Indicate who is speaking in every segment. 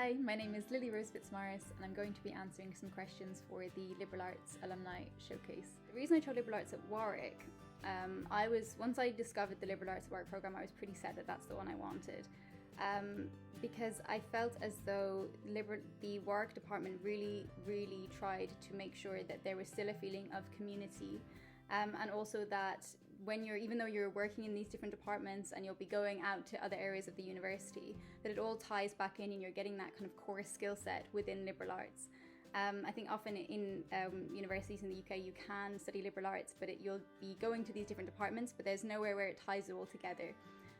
Speaker 1: Hi, my name is Lily Rose Fitzmaurice and I'm going to be answering some questions for the Liberal Arts Alumni Showcase. The reason I chose Liberal Arts at Warwick, once I discovered the Liberal Arts at Warwick programme, I was pretty set that that's the one I wanted. Because I felt as though the Warwick department really tried to make sure that there was still a feeling of community, and also that even though you're working in these different departments and you'll be going out to other areas of the university, that it all ties back in and you're getting that kind of core skill set within liberal arts. I think often in universities in the UK you can study liberal arts, but you'll be going to these different departments, but there's nowhere where it ties it all together.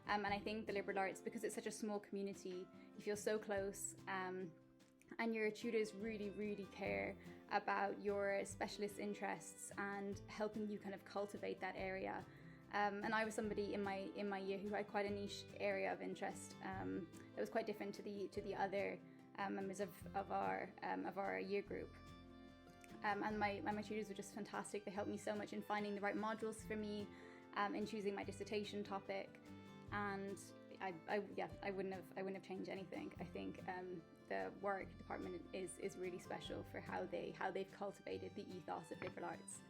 Speaker 1: And I think the liberal arts, because it's such a small community, you feel so close, and your tutors really care about your specialist interests and helping you kind of cultivate that area. And I was somebody in my year who had quite a niche area of interest that was quite different to the other members of our year group. And my tutors were just fantastic. They helped me so much in finding the right modules for me, in choosing my dissertation topic, and I wouldn't have changed anything. I think the Warwick department is really special for how they've cultivated the ethos of liberal arts.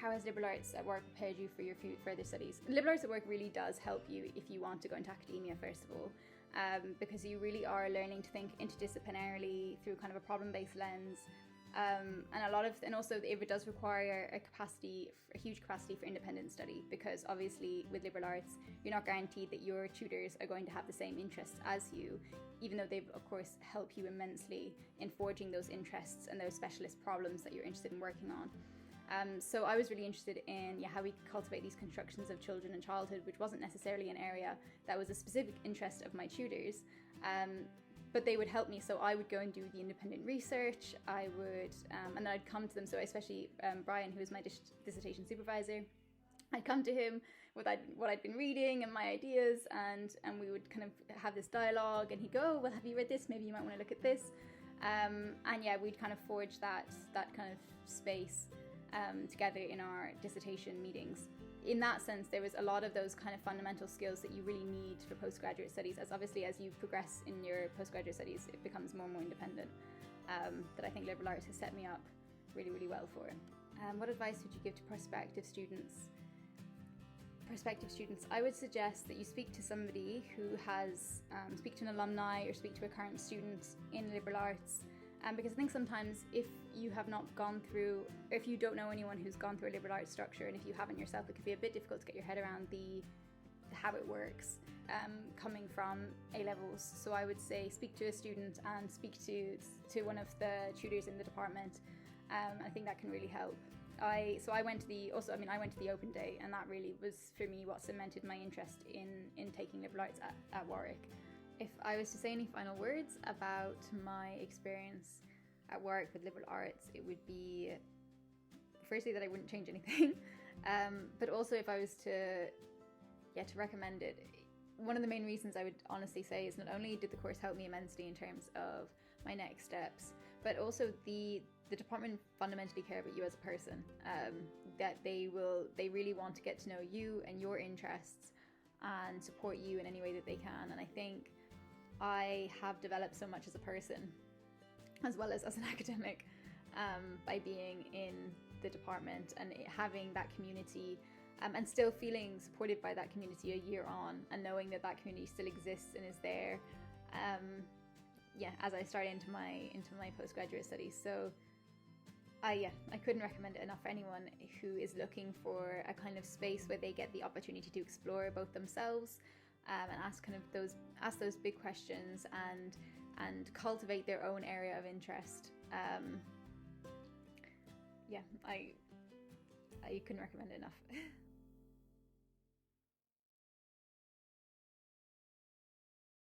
Speaker 1: How has liberal arts at Warwick prepared you for your further studies? Liberal arts at Warwick really does help you if you want to go into academia, first of all, because you really are learning to think interdisciplinarily through kind of a problem-based lens. And also it does require a huge capacity for independent study, because obviously with liberal arts you're not guaranteed that your tutors are going to have the same interests as you, even though they of course help you immensely in forging those interests and those specialist problems that you're interested in working on. So I was really interested in how we cultivate these constructions of children and childhood, which wasn't necessarily an area that was a specific interest of my tutors. But they would help me, so I would go and do the independent research. I would, and then I'd come to them. So especially Brian, who was my dissertation supervisor, I'd come to him with what I'd been reading and my ideas, and we would kind of have this dialogue. And he'd go, "Oh, well, have you read this? Maybe you might want to look at this." We'd kind of forge that kind of space together in our dissertation meetings. In that sense, there was a lot of those kind of fundamental skills that you really need for postgraduate studies, as obviously as you progress in your postgraduate studies, it becomes more and more independent, that I think liberal arts has set me up really well for. What advice would you give to prospective students? I would suggest that you speak to somebody who has, speak to an alumni or speak to a current student in liberal arts, because I think sometimes if you have not gone through, or if you don't know anyone who's gone through a liberal arts structure, and if you haven't yourself, it could be a bit difficult to get your head around how it works, coming from A-levels. So I would say speak to a student and speak to one of the tutors in the department. I think that can really help. I went to the open day, and that really was for me what cemented my interest in taking liberal arts at Warwick. If I was to say any final words about my experience at Warwick with liberal arts, it would be firstly that I wouldn't change anything, but also if I was to recommend it, one of the main reasons I would honestly say is not only did the course help me immensely in terms of my next steps, but also the department fundamentally care about you as a person, that they really want to get to know you and your interests and support you in any way that they can. And I think I have developed so much as a person as well as an academic, by being in the department and having that community, and still feeling supported by that community a year on, and knowing that community still exists and is there, as I start into my postgraduate studies. So I couldn't recommend it enough for anyone who is looking for a kind of space where they get the opportunity to explore both themselves, and ask those big questions and cultivate their own area of interest. I couldn't recommend it enough.